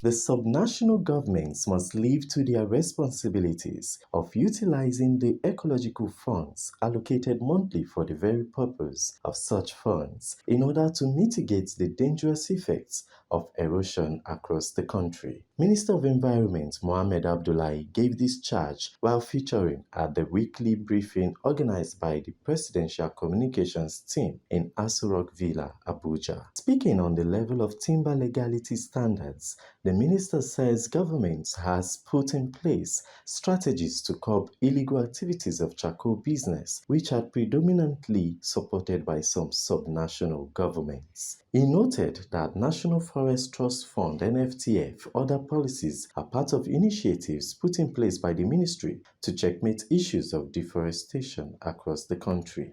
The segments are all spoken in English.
The subnational governments must live to their responsibilities of utilizing the ecological funds allocated monthly for the very purpose of such funds in order to mitigate the dangerous effects of erosion across the country. Minister of Environment Mohammed Abdullahi gave this charge while featuring at the weekly briefing organized by the Presidential Communications Team in Aso Rock Villa, Abuja. Speaking on the level of timber legality standards, the minister says government has put in place strategies to curb illegal activities of charcoal business, which are predominantly supported by some subnational governments. He noted that National Forest Trust Fund (NFTF) other policies are part of initiatives put in place by the ministry to checkmate issues of deforestation across the country.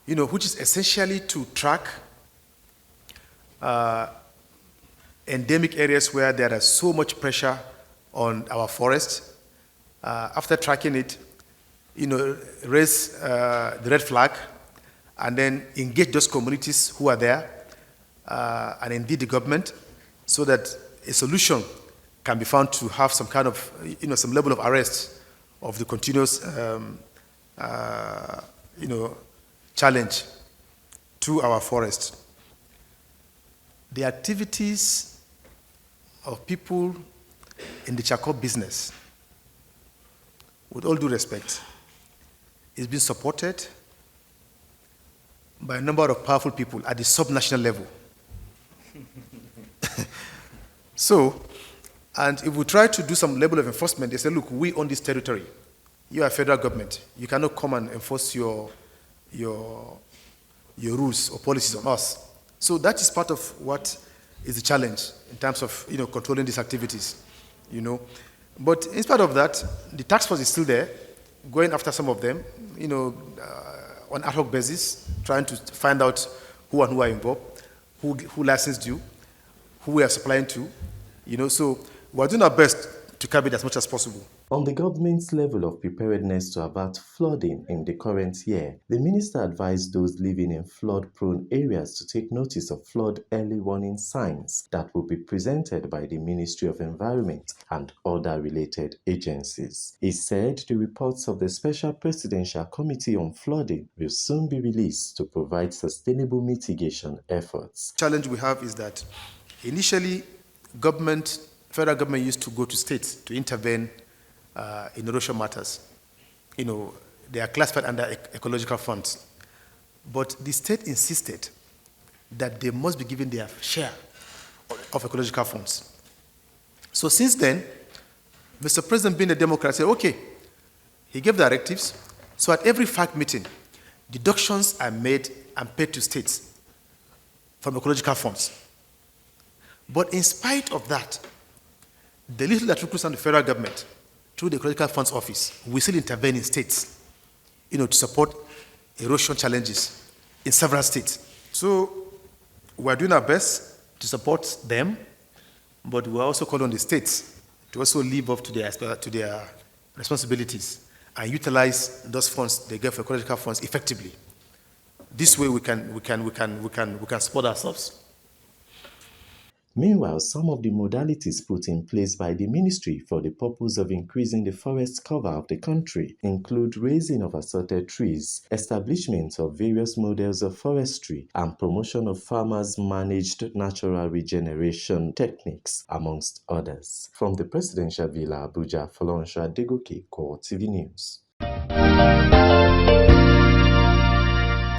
Which is essentially to track endemic areas where there is so much pressure on our forests. After tracking it, raise the red flag and then engage those communities who are there and indeed the government so that a solution can be found to have some kind of, some level of arrest of the continuous, challenge to our forest. The activities of people in the charcoal business, with all due respect, is being supported by a number of powerful people at the subnational level. So, and if we try to do some level of enforcement, they say, look, we own this territory. You are federal government. You cannot come and enforce your rules or policies on us. So that is part of what is the challenge in terms of controlling these activities. But in spite of that, the task force is still there, going after some of them, on ad hoc basis, trying to find out who and who are involved, who licensed you, who we are supplying to, so we're doing our best to curb it as much as possible. On the government's level of preparedness to avert flooding in the current year, the minister advised those living in flood-prone areas to take notice of flood early warning signs that will be presented by the Ministry of Environment and other related agencies. He said the reports of the Special Presidential Committee on Flooding will soon be released to provide sustainable mitigation efforts. The challenge we have is that initially, federal government used to go to states to intervene in erosion matters. They are classified under ecological funds. But the state insisted that they must be given their share of ecological funds. So since then, Mr. President, being a Democrat, said, okay, he gave directives. So at every FAC meeting, deductions are made and paid to states from ecological funds. But in spite of that, the little that trickles on the federal government through the Ecological Funds Office, we still intervene in states, to support erosion challenges in several states. So we're doing our best to support them, but we're also calling on the states to also live up to their responsibilities and utilize those funds they get for ecological funds effectively. This way we can support ourselves. Meanwhile, some of the modalities put in place by the ministry for the purpose of increasing the forest cover of the country include raising of assorted trees, establishment of various models of forestry, and promotion of farmers-managed natural regeneration techniques, amongst others. From the Presidential Villa, Abuja, Folorunso Adegoke, Core TV News.